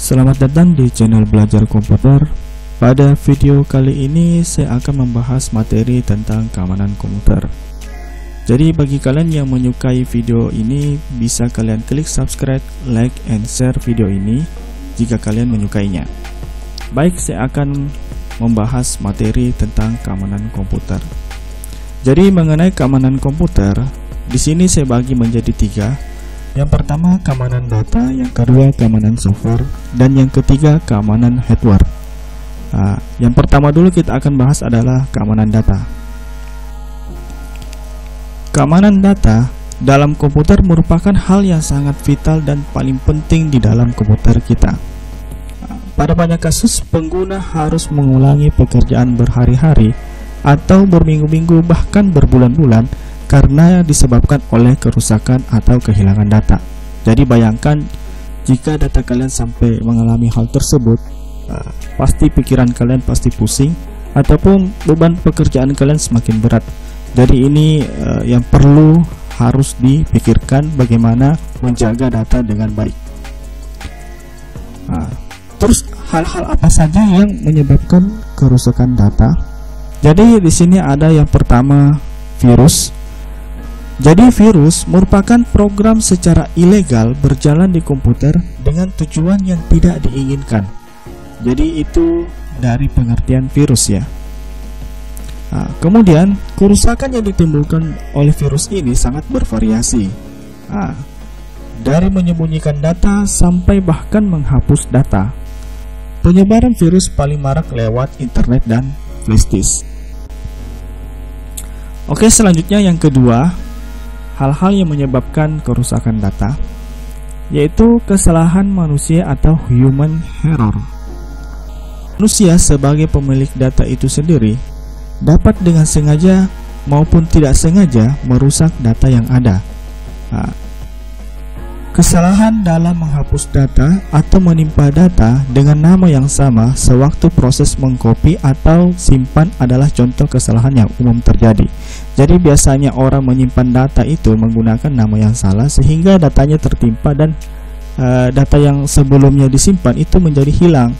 Selamat datang di channel Belajar Komputer. Pada video kali ini saya akan membahas materi tentang keamanan komputer. Jadi bagi kalian yang menyukai video ini, bisa kalian klik subscribe, like, and share video ini jika kalian menyukainya. Baik, saya akan membahas materi tentang keamanan komputer. Jadi mengenai keamanan komputer, di sini saya bagi menjadi 3. Yang pertama keamanan data, yang kedua keamanan software, dan yang ketiga keamanan hardware. Yang pertama dulu kita akan bahas adalah keamanan data. Keamanan data dalam komputer merupakan hal yang sangat vital dan paling penting di dalam komputer kita. Pada banyak kasus pengguna harus mengulangi pekerjaan berhari-hari atau berminggu-minggu bahkan berbulan-bulan karena disebabkan oleh kerusakan atau kehilangan data. Jadi bayangkan jika data kalian sampai mengalami hal tersebut, pasti pikiran kalian pasti pusing ataupun beban pekerjaan kalian semakin berat. Jadi ini yang perlu harus dipikirkan, bagaimana menjaga data dengan baik. Terus hal-hal apa saja yang menyebabkan kerusakan data? Jadi di sini ada yang pertama virus. Jadi virus merupakan program secara ilegal berjalan di komputer dengan tujuan yang tidak diinginkan. Jadi itu dari pengertian virus ya. Kemudian kerusakan yang ditimbulkan oleh virus ini sangat bervariasi. Dari menyembunyikan data sampai bahkan menghapus data. Penyebaran virus paling marak lewat internet dan flash disk. Oke, selanjutnya yang kedua, hal-hal yang menyebabkan kerusakan data, yaitu kesalahan manusia atau human error. Manusia sebagai pemilik data itu sendiri dapat dengan sengaja maupun tidak sengaja merusak data yang ada. Kesalahan dalam menghapus data atau menimpa data dengan nama yang sama sewaktu proses mengcopy atau simpan adalah contoh kesalahan yang umum terjadi. Jadi biasanya orang menyimpan data itu menggunakan nama yang salah sehingga datanya tertimpa dan data yang sebelumnya disimpan itu menjadi hilang.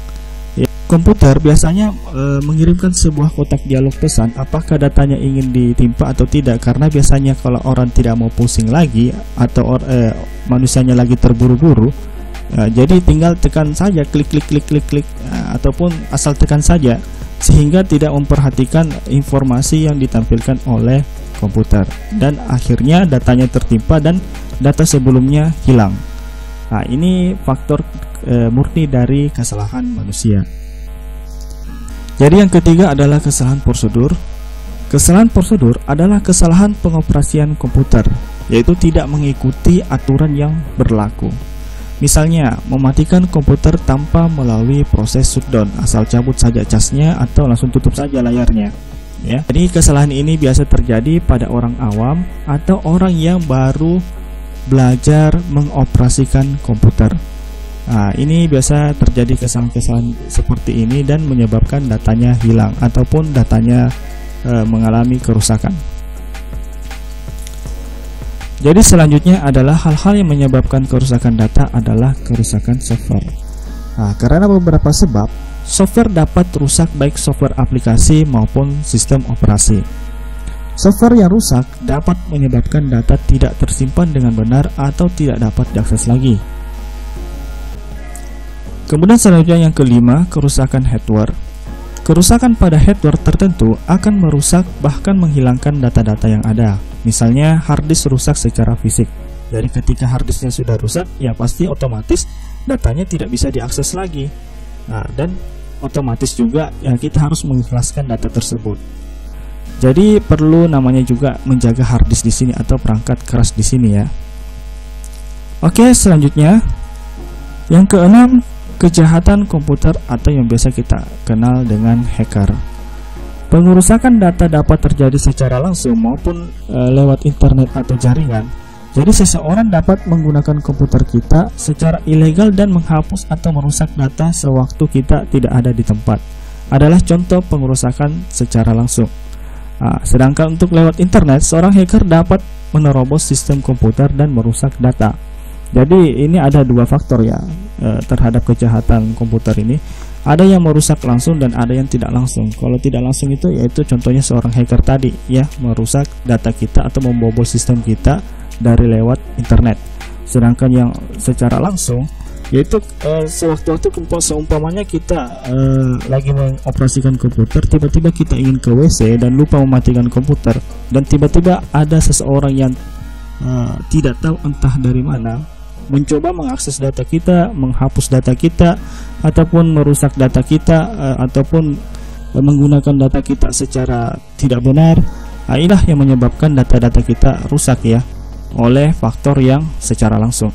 Komputer biasanya mengirimkan sebuah kotak dialog pesan apakah datanya ingin ditimpa atau tidak, karena biasanya kalau orang tidak mau pusing lagi atau manusianya lagi terburu-buru, jadi tinggal tekan saja klik ataupun asal tekan saja sehingga tidak memperhatikan informasi yang ditampilkan oleh komputer dan akhirnya datanya tertimpa dan data sebelumnya hilang. Ini faktor murni dari kesalahan manusia. Jadi yang ketiga adalah kesalahan prosedur. Kesalahan prosedur adalah kesalahan pengoperasian komputer, yaitu tidak mengikuti aturan yang berlaku. Misalnya, mematikan komputer tanpa melalui proses shutdown, asal cabut saja casnya atau langsung tutup saja layarnya. Ya. Jadi kesalahan ini biasa terjadi pada orang awam atau orang yang baru belajar mengoperasikan komputer. Ini biasa terjadi kesalahan-kesalahan seperti ini dan menyebabkan datanya hilang ataupun datanya mengalami kerusakan. Jadi selanjutnya adalah hal-hal yang menyebabkan kerusakan data adalah kerusakan software. Karena beberapa sebab, software dapat rusak baik software aplikasi maupun sistem operasi. Software yang rusak dapat menyebabkan data tidak tersimpan dengan benar atau tidak dapat diakses lagi. Kemudian selanjutnya yang kelima, kerusakan hardware. Kerusakan pada hardware tertentu akan merusak bahkan menghilangkan data-data yang ada. Misalnya hard disk rusak secara fisik. Jadi ketika hard disknya sudah rusak, ya pasti otomatis datanya tidak bisa diakses lagi. Dan otomatis juga ya kita harus mengikhlaskan data tersebut. Jadi perlu namanya juga menjaga hard disk di sini atau perangkat keras di sini ya. Oke, selanjutnya yang keenam, kejahatan komputer atau yang biasa kita kenal dengan hacker. Pengerusakan data dapat terjadi secara langsung maupun lewat internet atau jaringan. Jadi seseorang dapat menggunakan komputer kita secara ilegal dan menghapus atau merusak data sewaktu kita tidak ada di tempat. Adalah contoh pengerusakan secara langsung. Sedangkan untuk lewat internet, seorang hacker dapat menerobos sistem komputer dan merusak data. Jadi ini ada dua faktor ya terhadap kejahatan komputer ini. Ada yang merusak langsung dan ada yang tidak langsung. Kalau tidak langsung itu yaitu contohnya seorang hacker tadi ya, merusak data kita atau membobol sistem kita dari lewat internet. Sedangkan yang secara langsung yaitu sewaktu-waktu seumpamanya kita lagi mengoperasikan komputer, tiba-tiba kita ingin ke WC dan lupa mematikan komputer, dan tiba-tiba ada seseorang yang tidak tahu entah dari mana mencoba mengakses data kita, menghapus data kita, ataupun merusak data kita, ataupun menggunakan data kita secara tidak benar. Inilah yang menyebabkan data-data kita rusak ya, oleh faktor yang secara langsung.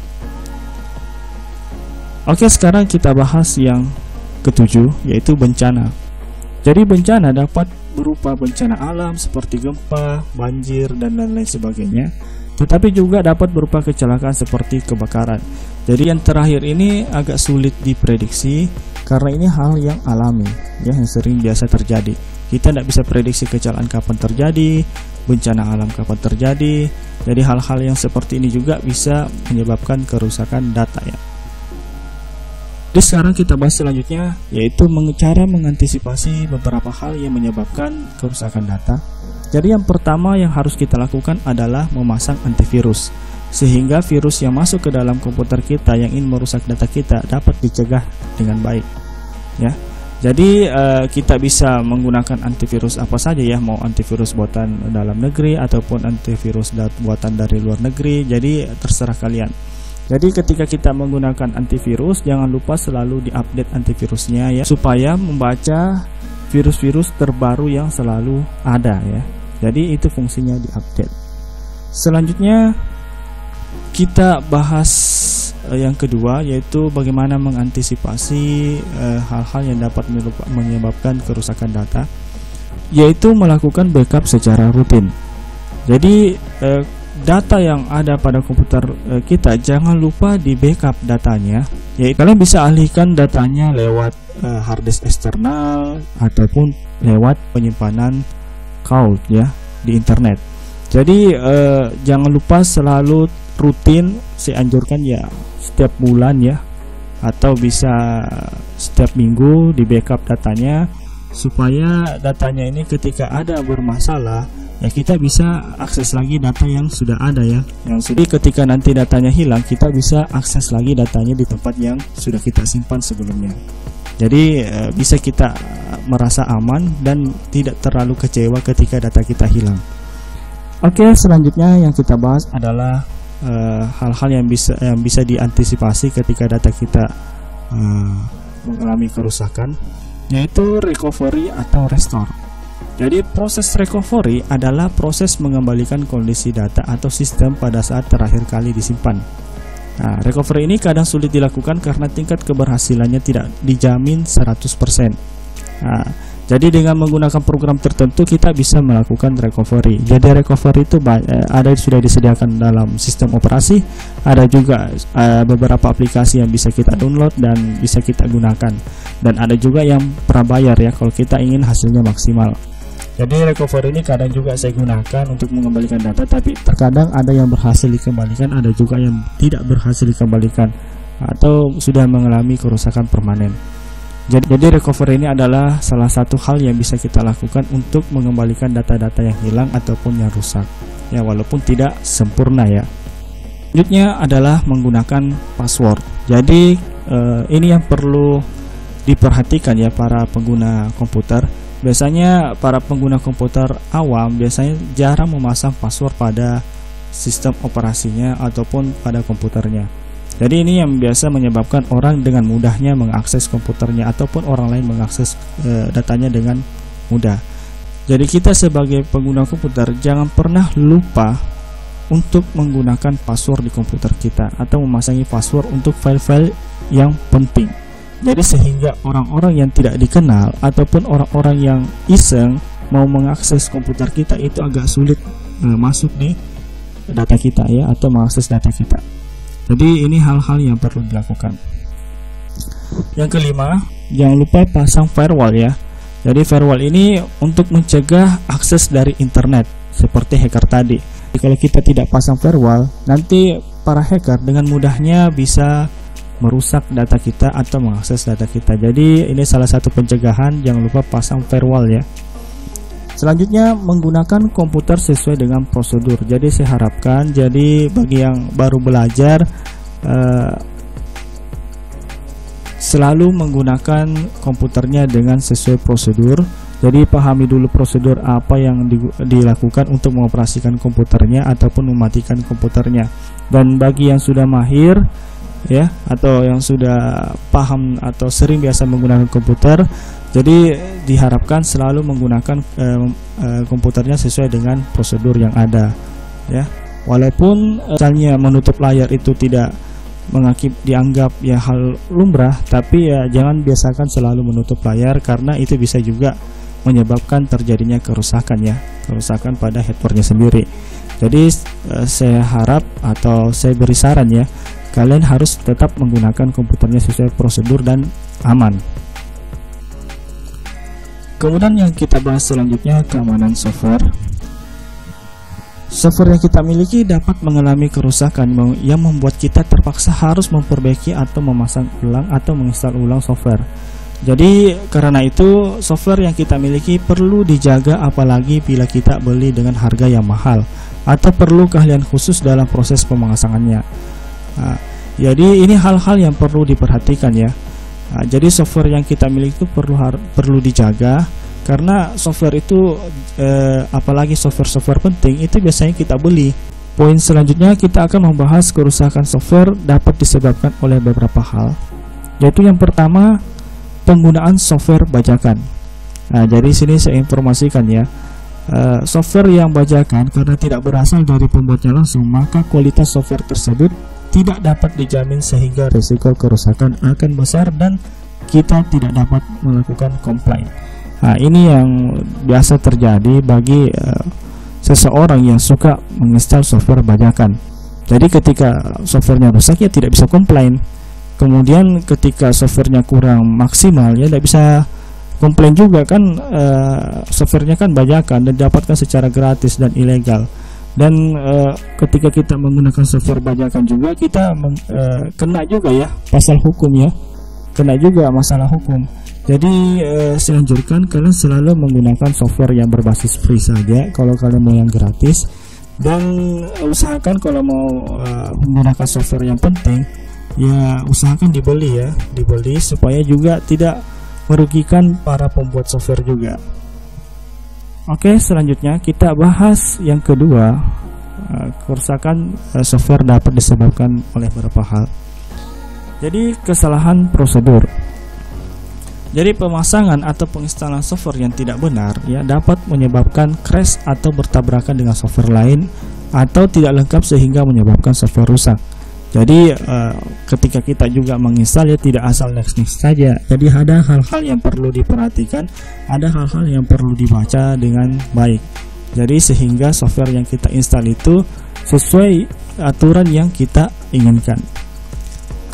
Oke, sekarang kita bahas yang ketujuh, yaitu bencana. Jadi bencana dapat berupa bencana alam seperti gempa, banjir, dan lain-lain sebagainya, tetapi juga dapat berupa kecelakaan seperti kebakaran. Jadi yang terakhir ini agak sulit diprediksi karena ini hal yang alami ya, yang sering biasa terjadi. Kita tidak bisa prediksi kecelakaan kapan terjadi, bencana alam kapan terjadi. Jadi hal-hal yang seperti ini juga bisa menyebabkan kerusakan data ya. Jadi sekarang kita bahas selanjutnya, yaitu cara mengantisipasi beberapa hal yang menyebabkan kerusakan data. Jadi yang pertama yang harus kita lakukan adalah memasang antivirus, sehingga virus yang masuk ke dalam komputer kita yang ingin merusak data kita dapat dicegah dengan baik ya. Jadi kita bisa menggunakan antivirus apa saja ya, mau antivirus buatan dalam negeri ataupun antivirus buatan dari luar negeri, jadi terserah kalian. Jadi ketika kita menggunakan antivirus, jangan lupa selalu diupdate antivirusnya ya, supaya membaca virus-virus terbaru yang selalu ada ya. Jadi itu fungsinya diupdate. Selanjutnya kita bahas yang kedua, yaitu bagaimana mengantisipasi hal-hal yang dapat menyebabkan kerusakan data, yaitu melakukan backup secara rutin. Jadi data yang ada pada komputer kita jangan lupa di backup datanya. Yaitu kalian bisa alihkan datanya lewat harddisk eksternal ataupun lewat penyimpanan cloud ya di internet. Jadi jangan lupa selalu rutin, saya anjurkan ya setiap bulan ya, atau bisa setiap minggu di backup datanya, supaya datanya ini ketika ada bermasalah ya kita bisa akses lagi data yang sudah ada ya, yang sudah. Ketika nanti datanya hilang, kita bisa akses lagi datanya di tempat yang sudah kita simpan sebelumnya. Jadi bisa kita merasa aman dan tidak terlalu kecewa ketika data kita hilang. Oke, selanjutnya yang kita bahas adalah hal-hal yang bisa diantisipasi ketika data kita mengalami kerusakan, yaitu recovery atau restore. Jadi proses recovery adalah proses mengembalikan kondisi data atau sistem pada saat terakhir kali disimpan. Nah, recovery ini kadang sulit dilakukan karena tingkat keberhasilannya tidak dijamin 100%. Nah, jadi dengan menggunakan program tertentu kita bisa melakukan recovery. Jadi recovery itu ada sudah disediakan dalam sistem operasi, ada juga beberapa aplikasi yang bisa kita download dan bisa kita gunakan, dan ada juga yang prabayar ya kalau kita ingin hasilnya maksimal. Jadi recovery ini kadang juga saya gunakan untuk mengembalikan data, tapi terkadang ada yang berhasil dikembalikan, ada juga yang tidak berhasil dikembalikan atau sudah mengalami kerusakan permanen. Jadi recovery ini adalah salah satu hal yang bisa kita lakukan untuk mengembalikan data-data yang hilang ataupun yang rusak ya, walaupun tidak sempurna ya. Selanjutnya adalah menggunakan password. Jadi ini yang perlu diperhatikan ya para pengguna komputer. Biasanya para pengguna komputer awam biasanya jarang memasang password pada sistem operasinya ataupun pada komputernya. Jadi ini yang biasa menyebabkan orang dengan mudahnya mengakses komputernya ataupun orang lain mengakses datanya dengan mudah. Jadi kita sebagai pengguna komputer jangan pernah lupa untuk menggunakan password di komputer kita atau memasangi password untuk file-file yang penting. Jadi sehingga orang-orang yang tidak dikenal ataupun orang-orang yang iseng mau mengakses komputer kita itu agak sulit masuk di data kita ya, atau mengakses data kita. Jadi ini hal-hal yang perlu dilakukan. Yang kelima, jangan lupa pasang firewall ya. Jadi firewall ini untuk mencegah akses dari internet seperti hacker tadi. Jadi kalau kita tidak pasang firewall, nanti para hacker dengan mudahnya bisa merusak data kita atau mengakses data kita. Jadi ini salah satu pencegahan, jangan lupa pasang firewall ya. Selanjutnya, menggunakan komputer sesuai dengan prosedur. Jadi saya harapkan, jadi bagi yang baru belajar selalu menggunakan komputernya dengan sesuai prosedur. Jadi pahami dulu prosedur apa yang dilakukan untuk mengoperasikan komputernya ataupun mematikan komputernya. Dan bagi yang sudah mahir ya, atau yang sudah paham atau sering biasa menggunakan komputer, jadi diharapkan selalu menggunakan komputernya sesuai dengan prosedur yang ada ya. Walaupun misalnya menutup layar itu tidak dianggap ya hal lumrah, tapi ya jangan biasakan selalu menutup layar, karena itu bisa juga menyebabkan terjadinya kerusakan ya, kerusakan pada hardware-nya sendiri. Jadi saya harap atau saya beri saran ya, kalian harus tetap menggunakan komputernya sesuai prosedur dan aman. Kemudian yang kita bahas selanjutnya, keamanan software. Software yang kita miliki dapat mengalami kerusakan yang membuat kita terpaksa harus memperbaiki atau memasang ulang atau menginstal ulang software. Jadi karena itu software yang kita miliki perlu dijaga, apalagi bila kita beli dengan harga yang mahal atau perlu keahlian khusus dalam proses pemasangannya. Jadi ini hal-hal yang perlu diperhatikan ya. Jadi software yang kita miliki itu perlu dijaga, karena software itu apalagi software penting itu biasanya kita beli. Poin selanjutnya kita akan membahas kerusakan software dapat disebabkan oleh beberapa hal, yaitu yang pertama, penggunaan software bajakan. Jadi sini saya informasikan ya, software yang bajakan karena tidak berasal dari pembuatnya langsung, maka kualitas software tersebut tidak dapat dijamin sehingga risiko kerusakan akan besar dan kita tidak dapat melakukan komplain. Ini yang biasa terjadi bagi seseorang yang suka menginstal software bajakan. Jadi ketika softwarenya rusak ya tidak bisa komplain. Kemudian ketika softwarenya kurang maksimal ya tidak bisa komplain juga kan, softwarenya kan bajakan dan didapatkan secara gratis dan ilegal. Dan ketika kita menggunakan software bajakan juga kita kena juga ya pasal hukum ya, kena juga masalah hukum. Jadi saya anjurkan kalian selalu menggunakan software yang berbasis free saja kalau kalian mau yang gratis, dan usahakan kalau mau menggunakan software yang penting ya usahakan dibeli ya, dibeli supaya juga tidak merugikan para pembuat software juga. Oke, selanjutnya kita bahas yang kedua, kerusakan software dapat disebabkan oleh beberapa hal. Jadi kesalahan prosedur. Jadi pemasangan atau penginstalan software yang tidak benar ya dapat menyebabkan crash atau bertabrakan dengan software lain atau tidak lengkap sehingga menyebabkan software rusak. Jadi ketika kita juga menginstal ya tidak asal next saja. Jadi ada hal-hal yang perlu diperhatikan, ada hal-hal yang perlu dibaca dengan baik. Jadi sehingga software yang kita install itu sesuai aturan yang kita inginkan.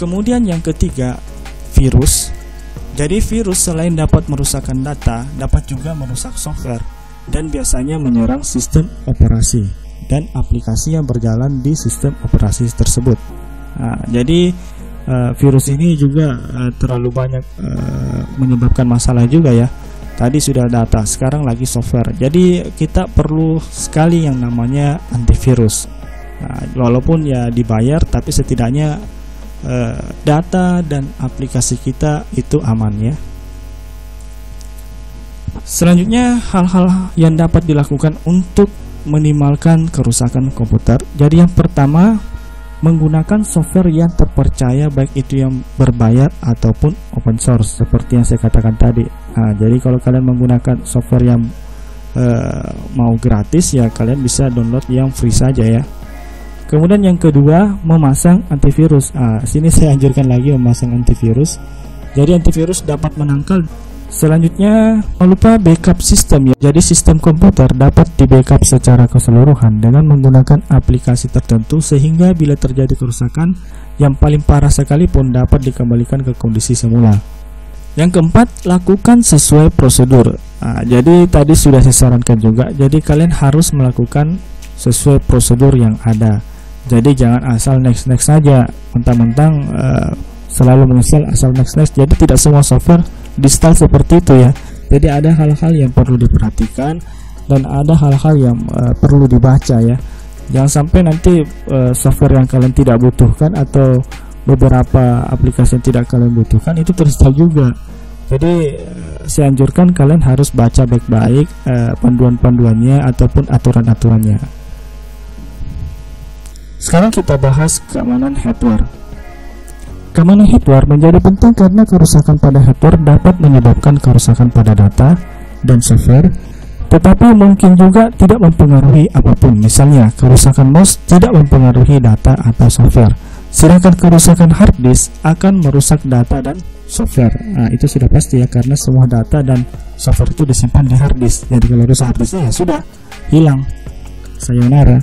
Kemudian yang ketiga, virus. Jadi virus selain dapat merusakkan data, dapat juga merusak software dan biasanya menyerang sistem operasi dan aplikasi yang berjalan di sistem operasi tersebut. Jadi virus ini juga terlalu banyak menyebabkan masalah juga ya. Tadi sudah data, sekarang lagi software. Jadi kita perlu sekali yang namanya antivirus. Walaupun ya dibayar, tapi setidaknya data dan aplikasi kita itu aman ya. Selanjutnya hal-hal yang dapat dilakukan untuk minimalkan kerusakan komputer. Jadi yang pertama, menggunakan software yang terpercaya, baik itu yang berbayar ataupun open source seperti yang saya katakan tadi. Jadi kalau kalian menggunakan software yang mau gratis ya kalian bisa download yang free saja ya. Kemudian yang kedua, memasang antivirus. Sini saya anjurkan lagi memasang antivirus. Jadi antivirus dapat menangkal. Selanjutnya, jangan lupa backup sistem ya. Jadi sistem komputer dapat di backup secara keseluruhan dengan menggunakan aplikasi tertentu sehingga bila terjadi kerusakan yang paling parah sekalipun dapat dikembalikan ke kondisi semula. Yang keempat, lakukan sesuai prosedur. Jadi tadi sudah saya sarankan juga. Jadi kalian harus melakukan sesuai prosedur yang ada. Jadi jangan asal next saja, mentang-mentang selalu menginstal asal next. Jadi tidak semua software di install seperti itu ya. Jadi ada hal-hal yang perlu diperhatikan dan ada hal-hal yang perlu dibaca ya. Jangan sampai nanti software yang kalian tidak butuhkan atau beberapa aplikasi yang tidak kalian butuhkan itu terinstall juga. Jadi saya anjurkan kalian harus baca baik-baik panduan-panduannya ataupun aturan-aturannya. Sekarang kita bahas keamanan hardware. Keamanan hardware menjadi penting karena kerusakan pada hardware dapat menyebabkan kerusakan pada data dan software, tetapi mungkin juga tidak mempengaruhi apapun. Misalnya, kerusakan mouse tidak mempengaruhi data atau software, sedangkan kerusakan hard disk akan merusak data dan software. Nah, itu sudah pasti ya, karena semua data dan software itu disimpan di hard disk. Jadi kalau rusak hard disknya ya sudah hilang, sayonara.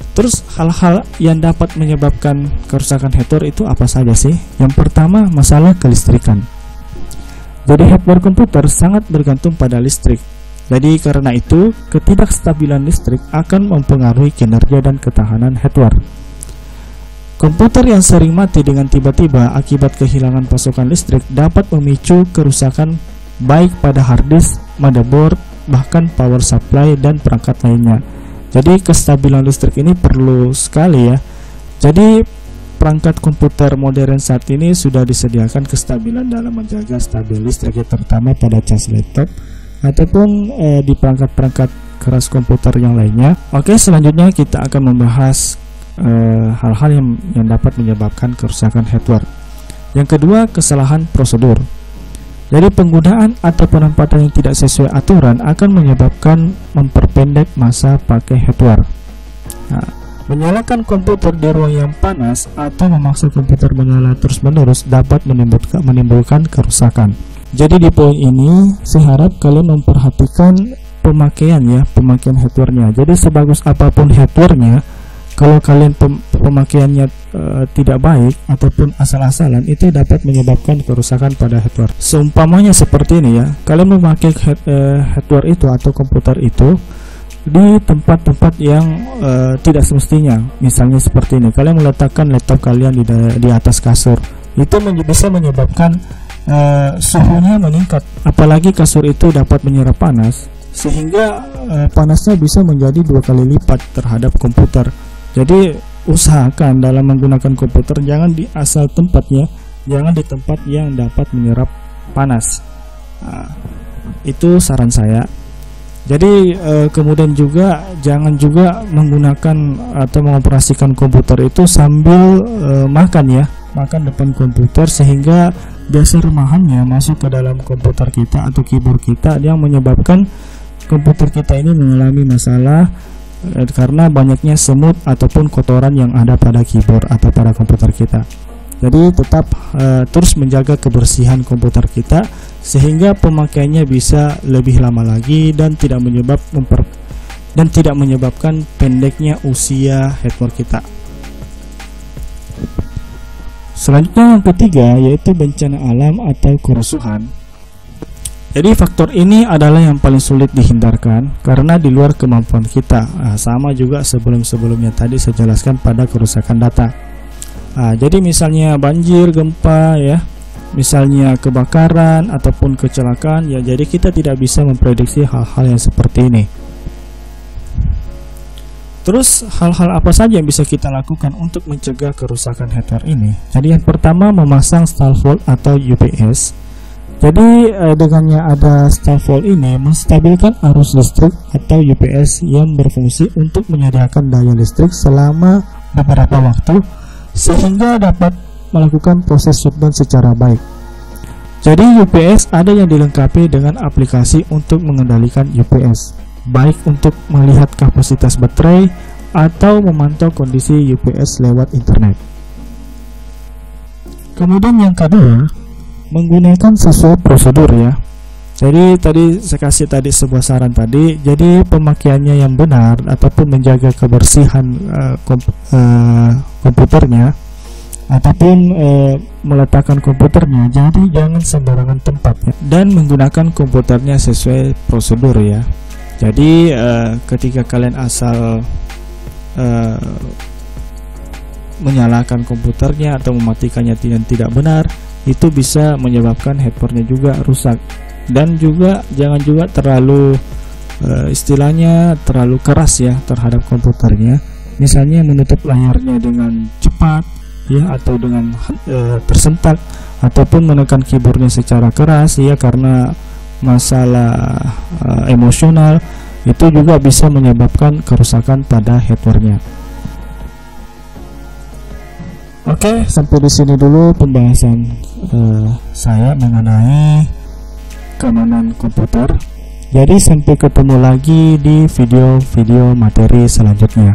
Terus hal-hal yang dapat menyebabkan kerusakan hardware itu apa saja sih? Yang pertama, masalah kelistrikan. Jadi hardware komputer sangat bergantung pada listrik. Jadi karena itu, ketidakstabilan listrik akan mempengaruhi kinerja dan ketahanan hardware. Komputer yang sering mati dengan tiba-tiba akibat kehilangan pasokan listrik dapat memicu kerusakan baik pada hard disk, motherboard, bahkan power supply dan perangkat lainnya. Jadi kestabilan listrik ini perlu sekali ya. Jadi perangkat komputer modern saat ini sudah disediakan kestabilan dalam menjaga stabil listrik, terutama pada cas laptop ataupun di perangkat-perangkat keras komputer yang lainnya. Oke, selanjutnya kita akan membahas hal-hal yang dapat menyebabkan kerusakan hardware. Yang kedua, kesalahan prosedur. Jadi penggunaan atau penempatan yang tidak sesuai aturan akan menyebabkan memperpendek masa pakai hardware. Nah, menyalakan komputer di ruang yang panas atau memaksa komputer menyala terus-menerus dapat menimbulkan kerusakan. Jadi di poin ini saya harap kalian memperhatikan pemakaian hardware-nya. Jadi sebagus apapun hardware-nya, kalau kalian pemakaiannya tidak baik ataupun asal-asalan, itu dapat menyebabkan kerusakan pada hardware. Seumpamanya seperti ini ya, kalian memakai hardware itu atau komputer itu di tempat-tempat yang tidak semestinya. Misalnya seperti ini, kalian meletakkan laptop kalian di atas kasur, itu bisa menyebabkan suhunya meningkat. Apalagi kasur itu dapat menyerap panas, sehingga panasnya bisa menjadi 2 kali lipat terhadap komputer. Jadi usahakan dalam menggunakan komputer jangan di asal tempatnya, jangan di tempat yang dapat menyerap panas. Nah, itu saran saya. Jadi kemudian juga jangan juga menggunakan atau mengoperasikan komputer itu sambil makan depan komputer, sehingga gas rumahannya masuk ke dalam komputer kita atau keyboard kita yang menyebabkan komputer kita ini mengalami masalah karena banyaknya semut ataupun kotoran yang ada pada keyboard atau pada komputer kita. Jadi tetap terus menjaga kebersihan komputer kita sehingga pemakaiannya bisa lebih lama lagi dan tidak menyebabkan pendeknya usia hardware kita. Selanjutnya yang ketiga yaitu bencana alam atau kerusuhan. Jadi faktor ini adalah yang paling sulit dihindarkan karena di luar kemampuan kita. Sama juga sebelum-sebelumnya tadi saya jelaskan pada kerusakan data. Jadi misalnya banjir, gempa ya, misalnya kebakaran ataupun kecelakaan ya, jadi kita tidak bisa memprediksi hal-hal yang seperti ini. Terus hal-hal apa saja yang bisa kita lakukan untuk mencegah kerusakan hardware ini? Jadi yang pertama, memasang stall volt atau UPS. Jadi dengannya ada stall volt ini menstabilkan arus listrik atau UPS yang berfungsi untuk menyediakan daya listrik selama beberapa waktu sehingga dapat melakukan proses shutdown secara baik. Jadi UPS ada yang dilengkapi dengan aplikasi untuk mengendalikan UPS, baik untuk melihat kapasitas baterai atau memantau kondisi UPS lewat internet. Kemudian yang kedua, menggunakan sesuai prosedur ya. Jadi tadi saya kasih sebuah saran tadi. Jadi pemakaiannya yang benar ataupun menjaga kebersihan komputernya ataupun meletakkan komputernya, jadi jangan sembarangan tempat ya. Dan menggunakan komputernya sesuai prosedur ya. Jadi ketika kalian asal menyalakan komputernya atau mematikannya yang tidak benar, itu bisa menyebabkan handphonenya juga rusak. Dan juga jangan juga terlalu istilahnya terlalu keras ya terhadap komputernya, misalnya menutup layarnya dengan cepat ya, atau dengan tersentak, ataupun menekan keyboardnya secara keras ya karena masalah emosional, itu juga bisa menyebabkan kerusakan pada hardware-nya. Oke, sampai di sini dulu pembahasan saya mengenai keamanan komputer. Jadi sampai ketemu lagi di video-video materi selanjutnya.